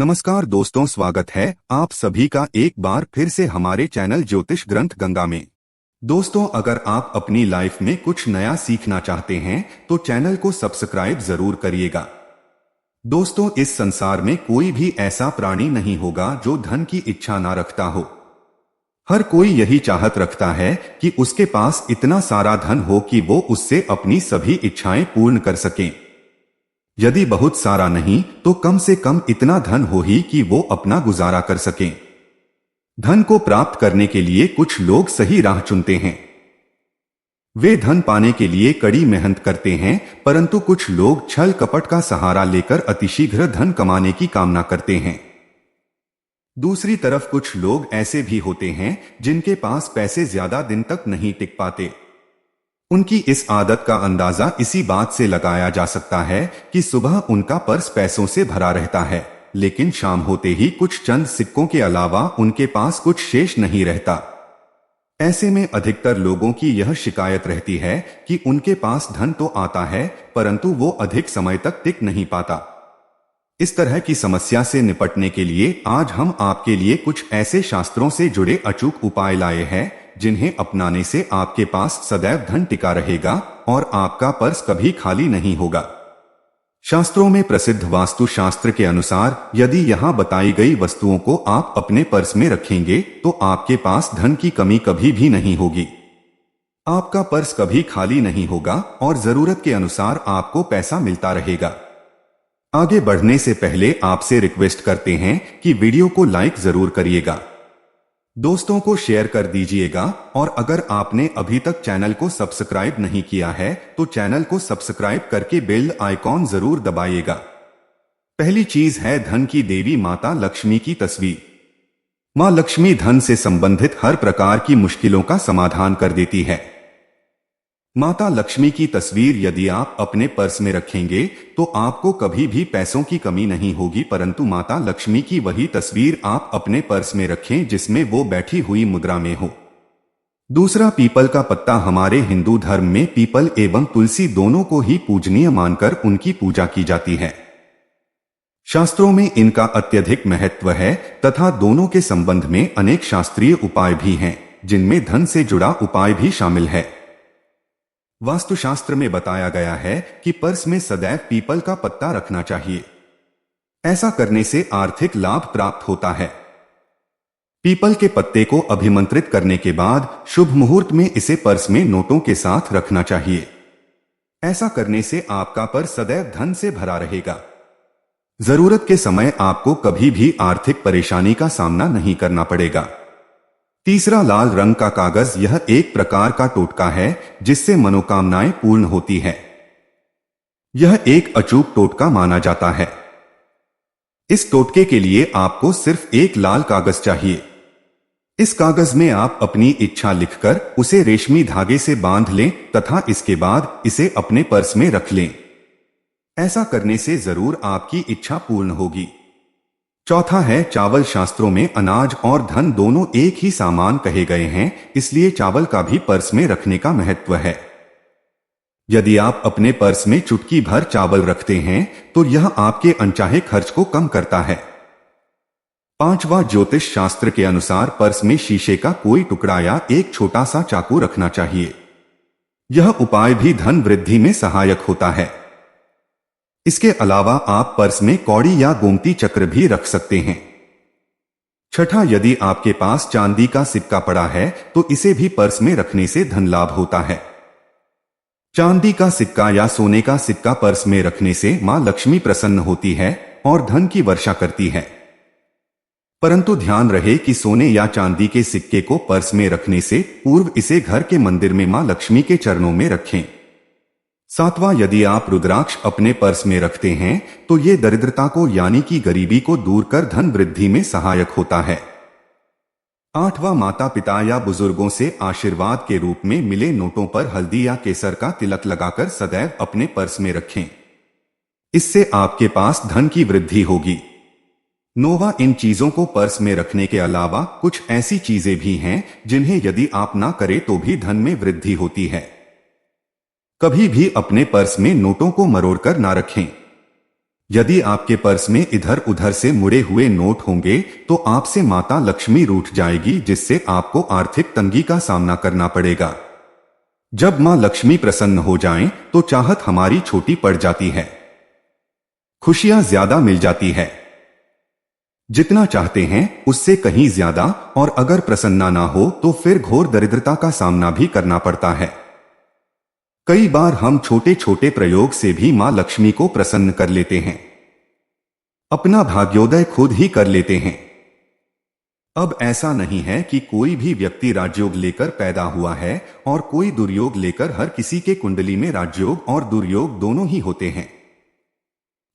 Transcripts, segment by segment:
नमस्कार दोस्तों, स्वागत है आप सभी का एक बार फिर से हमारे चैनल ज्योतिष ग्रंथ गंगा में। दोस्तों, अगर आप अपनी लाइफ में कुछ नया सीखना चाहते हैं तो चैनल को सब्सक्राइब जरूर करिएगा। दोस्तों, इस संसार में कोई भी ऐसा प्राणी नहीं होगा जो धन की इच्छा ना रखता हो। हर कोई यही चाहत रखता है कि उसके पास इतना सारा धन हो कि वो उससे अपनी सभी इच्छाएं पूर्ण कर सकें। यदि बहुत सारा नहीं तो कम से कम इतना धन हो ही कि वो अपना गुजारा कर सकें। धन को प्राप्त करने के लिए कुछ लोग सही राह चुनते हैं। वे धन पाने के लिए कड़ी मेहनत करते हैं, परंतु कुछ लोग छल कपट का सहारा लेकर अतिशीघ्र धन कमाने की कामना करते हैं। दूसरी तरफ कुछ लोग ऐसे भी होते हैं जिनके पास पैसे ज्यादा दिन तक नहीं टिक पाते। उनकी इस आदत का अंदाजा इसी बात से लगाया जा सकता है कि सुबह उनका पर्स पैसों से भरा रहता है, लेकिन शाम होते ही कुछ चंद सिक्कों के अलावा उनके पास कुछ शेष नहीं रहता। ऐसे में अधिकतर लोगों की यह शिकायत रहती है कि उनके पास धन तो आता है परंतु वो अधिक समय तक टिक नहीं पाता। इस तरह की समस्या से निपटने के लिए आज हम आपके लिए कुछ ऐसे शास्त्रों से जुड़े अचूक उपाय लाए हैं जिन्हें अपनाने से आपके पास सदैव धन टिका रहेगा और आपका पर्स कभी खाली नहीं होगा। शास्त्रों में प्रसिद्ध वास्तु शास्त्र के अनुसार यदि यहाँ बताई गई वस्तुओं को आप अपने पर्स में रखेंगे तो आपके पास धन की कमी कभी भी नहीं होगी। आपका पर्स कभी खाली नहीं होगा और जरूरत के अनुसार आपको पैसा मिलता रहेगा। आगे बढ़ने से पहले आपसे रिक्वेस्ट करते हैं कि वीडियो को लाइक जरूर करिएगा, दोस्तों को शेयर कर दीजिएगा और अगर आपने अभी तक चैनल को सब्सक्राइब नहीं किया है तो चैनल को सब्सक्राइब करके बेल आइकॉन जरूर दबाइएगा। पहली चीज है धन की देवी माता लक्ष्मी की तस्वीर। मां लक्ष्मी धन से संबंधित हर प्रकार की मुश्किलों का समाधान कर देती है। माता लक्ष्मी की तस्वीर यदि आप अपने पर्स में रखेंगे तो आपको कभी भी पैसों की कमी नहीं होगी, परंतु माता लक्ष्मी की वही तस्वीर आप अपने पर्स में रखें जिसमें वो बैठी हुई मुद्रा में हो। दूसरा, पीपल का पत्ता। हमारे हिंदू धर्म में पीपल एवं तुलसी दोनों को ही पूजनीय मानकर उनकी पूजा की जाती है। शास्त्रों में इनका अत्यधिक महत्व है तथा दोनों के संबंध में अनेक शास्त्रीय उपाय भी हैं जिनमें धन से जुड़ा उपाय भी शामिल है। वास्तुशास्त्र में बताया गया है कि पर्स में सदैव पीपल का पत्ता रखना चाहिए। ऐसा करने से आर्थिक लाभ प्राप्त होता है। पीपल के पत्ते को अभिमंत्रित करने के बाद शुभ मुहूर्त में इसे पर्स में नोटों के साथ रखना चाहिए। ऐसा करने से आपका पर्स सदैव धन से भरा रहेगा। जरूरत के समय आपको कभी भी आर्थिक परेशानी का सामना नहीं करना पड़ेगा। तीसरा, लाल रंग का कागज। यह एक प्रकार का टोटका है जिससे मनोकामनाएं पूर्ण होती है। यह एक अचूक टोटका माना जाता है। इस टोटके के लिए आपको सिर्फ एक लाल कागज चाहिए। इस कागज में आप अपनी इच्छा लिखकर उसे रेशमी धागे से बांध लें तथा इसके बाद इसे अपने पर्स में रख लें। ऐसा करने से जरूर आपकी इच्छा पूर्ण होगी। चौथा है चावल। शास्त्रों में अनाज और धन दोनों एक ही सामान कहे गए हैं, इसलिए चावल का भी पर्स में रखने का महत्व है। यदि आप अपने पर्स में चुटकी भर चावल रखते हैं तो यह आपके अनचाहे खर्च को कम करता है। पांचवा, ज्योतिष शास्त्र के अनुसार पर्स में शीशे का कोई टुकड़ा या एक छोटा सा चाकू रखना चाहिए। यह उपाय भी धन वृद्धि में सहायक होता है। इसके अलावा आप पर्स में कौड़ी या गोमती चक्र भी रख सकते हैं। छठा, यदि आपके पास चांदी का सिक्का पड़ा है तो इसे भी पर्स में रखने से धन लाभ होता है। चांदी का सिक्का या सोने का सिक्का पर्स में रखने से मां लक्ष्मी प्रसन्न होती है और धन की वर्षा करती है। परंतु ध्यान रहे कि सोने या चांदी के सिक्के को पर्स में रखने से पूर्व इसे घर के मंदिर में मां लक्ष्मी के चरणों में रखें। सातवां, यदि आप रुद्राक्ष अपने पर्स में रखते हैं तो ये दरिद्रता को यानी कि गरीबी को दूर कर धन वृद्धि में सहायक होता है। आठवां, माता पिता या बुजुर्गों से आशीर्वाद के रूप में मिले नोटों पर हल्दी या केसर का तिलक लगाकर सदैव अपने पर्स में रखें। इससे आपके पास धन की वृद्धि होगी। नौवां, इन चीजों को पर्स में रखने के अलावा कुछ ऐसी चीजें भी हैं जिन्हें यदि आप ना करें तो भी धन में वृद्धि होती है। कभी भी अपने पर्स में नोटों को मरोड़कर ना रखें। यदि आपके पर्स में इधर उधर से मुड़े हुए नोट होंगे तो आपसे माता लक्ष्मी रूठ जाएगी, जिससे आपको आर्थिक तंगी का सामना करना पड़ेगा। जब मां लक्ष्मी प्रसन्न हो जाएं, तो चाहत हमारी छोटी पड़ जाती है, खुशियां ज्यादा मिल जाती है, जितना चाहते हैं उससे कहीं ज्यादा, और अगर प्रसन्ना ना हो तो फिर घोर दरिद्रता का सामना भी करना पड़ता है। कई बार हम छोटे छोटे प्रयोग से भी मां लक्ष्मी को प्रसन्न कर लेते हैं, अपना भाग्योदय खुद ही कर लेते हैं। अब ऐसा नहीं है कि कोई भी व्यक्ति राजयोग लेकर पैदा हुआ है और कोई दुर्योग लेकर। हर किसी के कुंडली में राजयोग और दुर्योग दोनों ही होते हैं।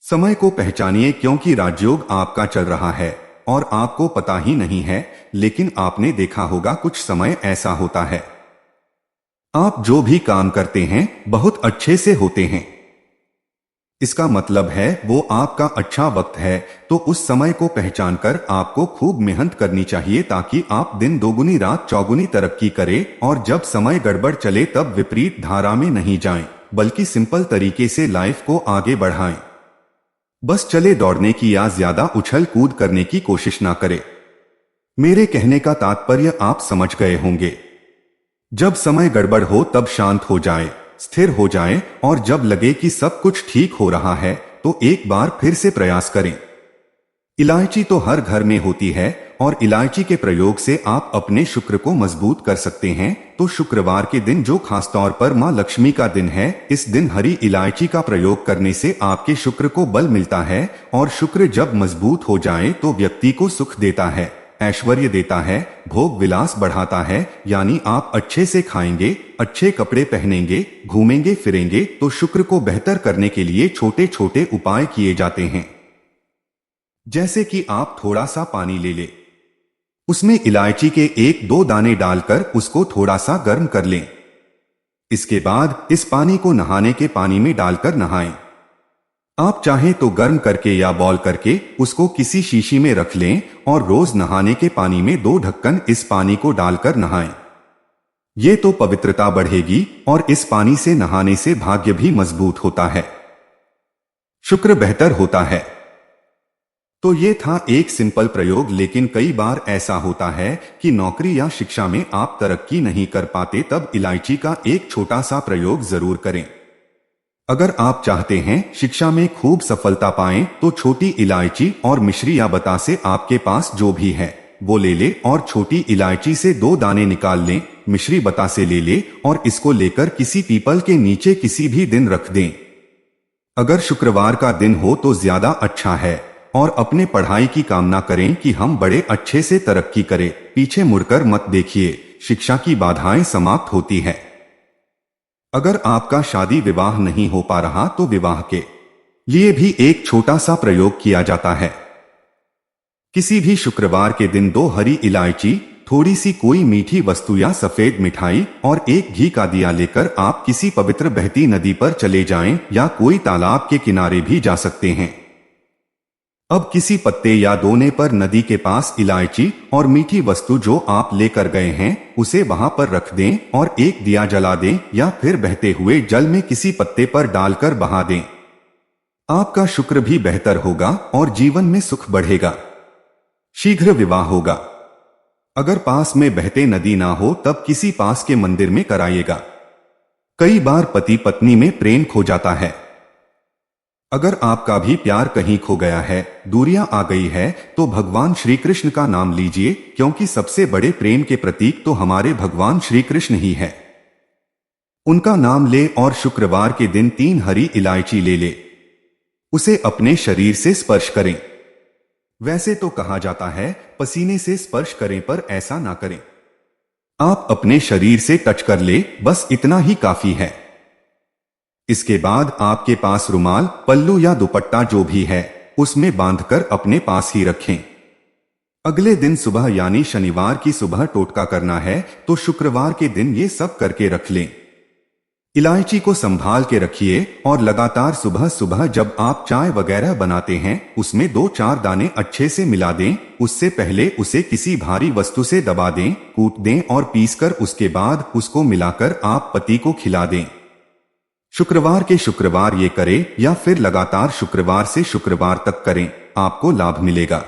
समय को पहचानिए, क्योंकि राजयोग आपका चल रहा है और आपको पता ही नहीं है, लेकिन आपने देखा होगा कुछ समय ऐसा होता है आप जो भी काम करते हैं बहुत अच्छे से होते हैं। इसका मतलब है वो आपका अच्छा वक्त है, तो उस समय को पहचान कर आपको खूब मेहनत करनी चाहिए, ताकि आप दिन दोगुनी रात चौगुनी तरक्की करें। और जब समय गड़बड़ चले तब विपरीत धारा में नहीं जाएं, बल्कि सिंपल तरीके से लाइफ को आगे बढ़ाएं। बस चले दौड़ने की या ज्यादा उछल कूद करने की कोशिश ना करें। मेरे कहने का तात्पर्य आप समझ गए होंगे। जब समय गड़बड़ हो तब शांत हो जाएं, स्थिर हो जाएं, और जब लगे कि सब कुछ ठीक हो रहा है तो एक बार फिर से प्रयास करें। इलायची तो हर घर में होती है और इलायची के प्रयोग से आप अपने शुक्र को मजबूत कर सकते हैं। तो शुक्रवार के दिन, जो खासतौर पर मां लक्ष्मी का दिन है, इस दिन हरी इलायची का प्रयोग करने से आपके शुक्र को बल मिलता है, और शुक्र जब मजबूत हो जाए तो व्यक्ति को सुख देता है, ऐश्वर्य देता है, भोग विलास बढ़ाता है। यानी आप अच्छे से खाएंगे, अच्छे कपड़े पहनेंगे, घूमेंगे फिरेंगे। तो शुक्र को बेहतर करने के लिए छोटे छोटे उपाय किए जाते हैं, जैसे कि आप थोड़ा सा पानी ले लें, उसमें इलायची के 1-2 दाने डालकर उसको थोड़ा सा गर्म कर लें। इसके बाद इस पानी को नहाने के पानी में डालकर नहाएं। आप चाहें तो गर्म करके या बॉयल करके उसको किसी शीशी में रख लें और रोज नहाने के पानी में 2 ढक्कन इस पानी को डालकर नहाएं। ये तो पवित्रता बढ़ेगी और इस पानी से नहाने से भाग्य भी मजबूत होता है, शुक्र बेहतर होता है। तो ये था एक सिंपल प्रयोग, लेकिन कई बार ऐसा होता है कि नौकरी या शिक्षा में आप तरक्की नहीं कर पाते, तब इलायची का एक छोटा सा प्रयोग जरूर करें। अगर आप चाहते हैं शिक्षा में खूब सफलता पाएं, तो छोटी इलायची और मिश्री या बतासे आपके पास जो भी है वो ले ले, और छोटी इलायची से 2 दाने निकाल लें, मिश्री बतासे ले ले, और इसको लेकर किसी पीपल के नीचे किसी भी दिन रख दें। अगर शुक्रवार का दिन हो तो ज्यादा अच्छा है, और अपने पढ़ाई की कामना करें कि हम बड़े अच्छे से तरक्की करें। पीछे मुड़कर मत देखिए, शिक्षा की बाधाएं समाप्त होती है। अगर आपका शादी विवाह नहीं हो पा रहा तो विवाह के लिए भी एक छोटा सा प्रयोग किया जाता है। किसी भी शुक्रवार के दिन 2 हरी इलायची, थोड़ी सी कोई मीठी वस्तु या सफेद मिठाई और एक घी का दिया लेकर आप किसी पवित्र बहती नदी पर चले जाएं, या कोई तालाब के किनारे भी जा सकते हैं। अब किसी पत्ते या दोने पर नदी के पास इलायची और मीठी वस्तु जो आप लेकर गए हैं उसे वहां पर रख दें और एक दिया जला दें, या फिर बहते हुए जल में किसी पत्ते पर डालकर बहा दें। आपका शुक्र भी बेहतर होगा और जीवन में सुख बढ़ेगा, शीघ्र विवाह होगा। अगर पास में बहते नदी ना हो तब किसी पास के मंदिर में कराइएगा। कई बार पति पत्नी में प्रेम खो जाता है। अगर आपका भी प्यार कहीं खो गया है, दूरियां आ गई है, तो भगवान श्री कृष्ण का नाम लीजिए, क्योंकि सबसे बड़े प्रेम के प्रतीक तो हमारे भगवान श्री कृष्ण ही है। उनका नाम ले और शुक्रवार के दिन 3 हरी इलायची ले ले, उसे अपने शरीर से स्पर्श करें। वैसे तो कहा जाता है पसीने से स्पर्श करें, पर ऐसा ना करें। आप अपने शरीर से टच कर ले, बस इतना ही काफी है। इसके बाद आपके पास रुमाल, पल्लू या दुपट्टा जो भी है उसमें बांधकर अपने पास ही रखें। अगले दिन सुबह यानी शनिवार की सुबह टोटका करना है, तो शुक्रवार के दिन ये सब करके रख लें। इलायची को संभाल के रखिए और लगातार सुबह सुबह जब आप चाय वगैरह बनाते हैं उसमें 2-4 दाने अच्छे से मिला दें। उससे पहले उसे किसी भारी वस्तु से दबा दें, कूट दें और पीसकर उसके बाद उसको मिलाकर आप पति को खिला दें। शुक्रवार के शुक्रवार ये करें या फिर लगातार शुक्रवार से शुक्रवार तक करें, आपको लाभ मिलेगा।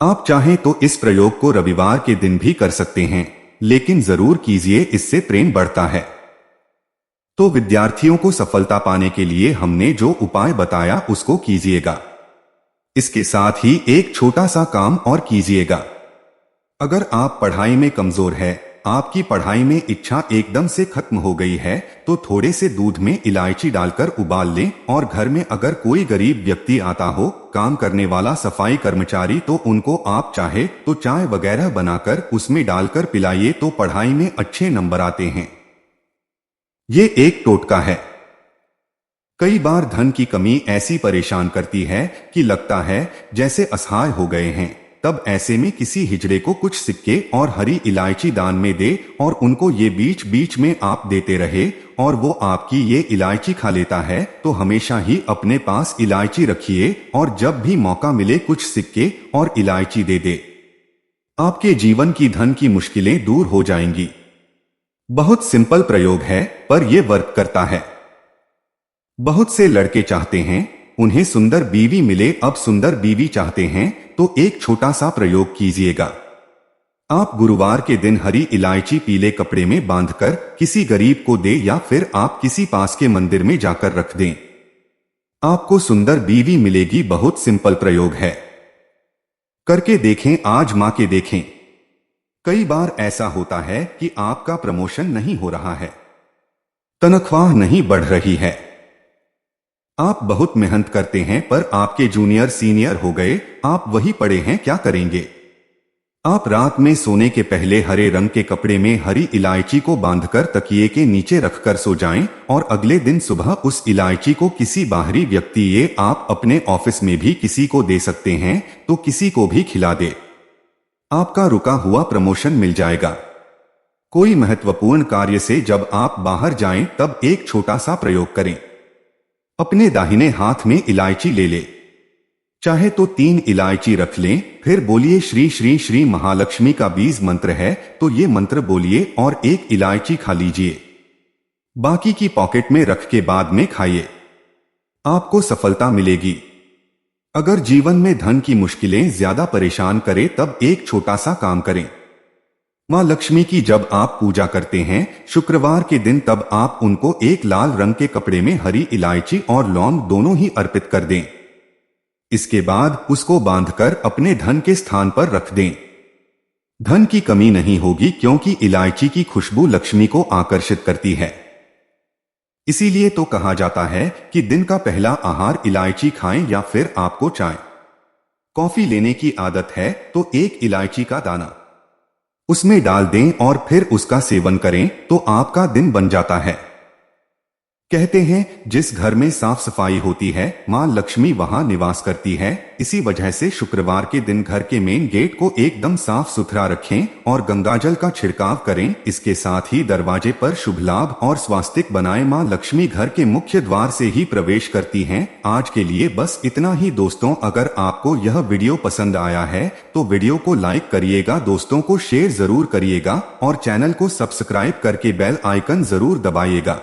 आप चाहें तो इस प्रयोग को रविवार के दिन भी कर सकते हैं, लेकिन जरूर कीजिए, इससे प्रेम बढ़ता है। तो विद्यार्थियों को सफलता पाने के लिए हमने जो उपाय बताया उसको कीजिएगा। इसके साथ ही एक छोटा सा काम और कीजिएगा। अगर आप पढ़ाई में कमजोर है, आपकी पढ़ाई में इच्छा एकदम से खत्म हो गई है, तो थोड़े से दूध में इलायची डालकर उबाल लें और घर में अगर कोई गरीब व्यक्ति आता हो, काम करने वाला सफाई कर्मचारी, तो उनको आप चाहे तो चाय वगैरह बनाकर उसमें डालकर पिलाइए, तो पढ़ाई में अच्छे नंबर आते हैं। ये एक टोटका है। कई बार धन की कमी ऐसी परेशान करती है कि लगता है जैसे असहाय हो गए हैं। तब ऐसे में किसी हिजड़े को कुछ सिक्के और हरी इलायची दान में दे और उनको ये बीच बीच में आप देते रहे और वो आपकी ये इलायची खा लेता है, तो हमेशा ही अपने पास इलायची रखिए और जब भी मौका मिले कुछ सिक्के और इलायची दे दे। आपके जीवन की धन की मुश्किलें दूर हो जाएंगी। बहुत सिंपल प्रयोग है, पर यह वर्क करता है। बहुत से लड़के चाहते हैं उन्हें सुंदर बीवी मिले, अब सुंदर बीवी चाहते हैं तो एक छोटा सा प्रयोग कीजिएगा। आप गुरुवार के दिन हरी इलायची पीले कपड़े में बांधकर किसी गरीब को दे या फिर आप किसी पास के मंदिर में जाकर रख दें। आपको सुंदर बीवी मिलेगी। बहुत सिंपल प्रयोग है, करके देखें, आजमा के देखें। कई बार ऐसा होता है कि आपका प्रमोशन नहीं हो रहा है, तनख्वाह नहीं बढ़ रही है, आप बहुत मेहनत करते हैं पर आपके जूनियर सीनियर हो गए, आप वही पड़े हैं, क्या करेंगे? आप रात में सोने के पहले हरे रंग के कपड़े में हरी इलायची को बांधकर तकिए के नीचे रखकर सो जाएं और अगले दिन सुबह उस इलायची को किसी बाहरी व्यक्ति, ये आप अपने ऑफिस में भी किसी को दे सकते हैं, तो किसी को भी खिला दे। आपका रुका हुआ प्रमोशन मिल जाएगा। कोई महत्वपूर्ण कार्य से जब आप बाहर जाएं तब एक छोटा सा प्रयोग करें। अपने दाहिने हाथ में इलायची ले ले, चाहे तो 3 इलायची रख लें, फिर बोलिए श्री श्री श्री महालक्ष्मी का बीज मंत्र है तो ये मंत्र बोलिए और 1 इलायची खा लीजिए। बाकी की पॉकेट में रख के बाद में खाइए, आपको सफलता मिलेगी। अगर जीवन में धन की मुश्किलें ज्यादा परेशान करें तब एक छोटा सा काम करें। मां लक्ष्मी की जब आप पूजा करते हैं शुक्रवार के दिन, तब आप उनको एक लाल रंग के कपड़े में हरी इलायची और लौंग दोनों ही अर्पित कर दें। इसके बाद उसको बांधकर अपने धन के स्थान पर रख दें। धन की कमी नहीं होगी क्योंकि इलायची की खुशबू लक्ष्मी को आकर्षित करती है। इसीलिए तो कहा जाता है कि दिन का पहला आहार इलायची खाएं, या फिर आपको चाय कॉफी लेने की आदत है तो 1 इलायची का दाना उसमें डाल दें और फिर उसका सेवन करें तो आपका दिन बन जाता है। कहते हैं जिस घर में साफ सफाई होती है मां लक्ष्मी वहां निवास करती है। इसी वजह से शुक्रवार के दिन घर के मेन गेट को एकदम साफ सुथरा रखें और गंगाजल का छिड़काव करें। इसके साथ ही दरवाजे पर शुभ लाभ और स्वास्तिक बनाएं। मां लक्ष्मी घर के मुख्य द्वार से ही प्रवेश करती हैं। आज के लिए बस इतना ही दोस्तों। अगर आपको यह वीडियो पसंद आया है तो वीडियो को लाइक करिएगा, दोस्तों को शेयर जरूर करिएगा और चैनल को सब्सक्राइब करके बेल आइकन जरूर दबाइएगा।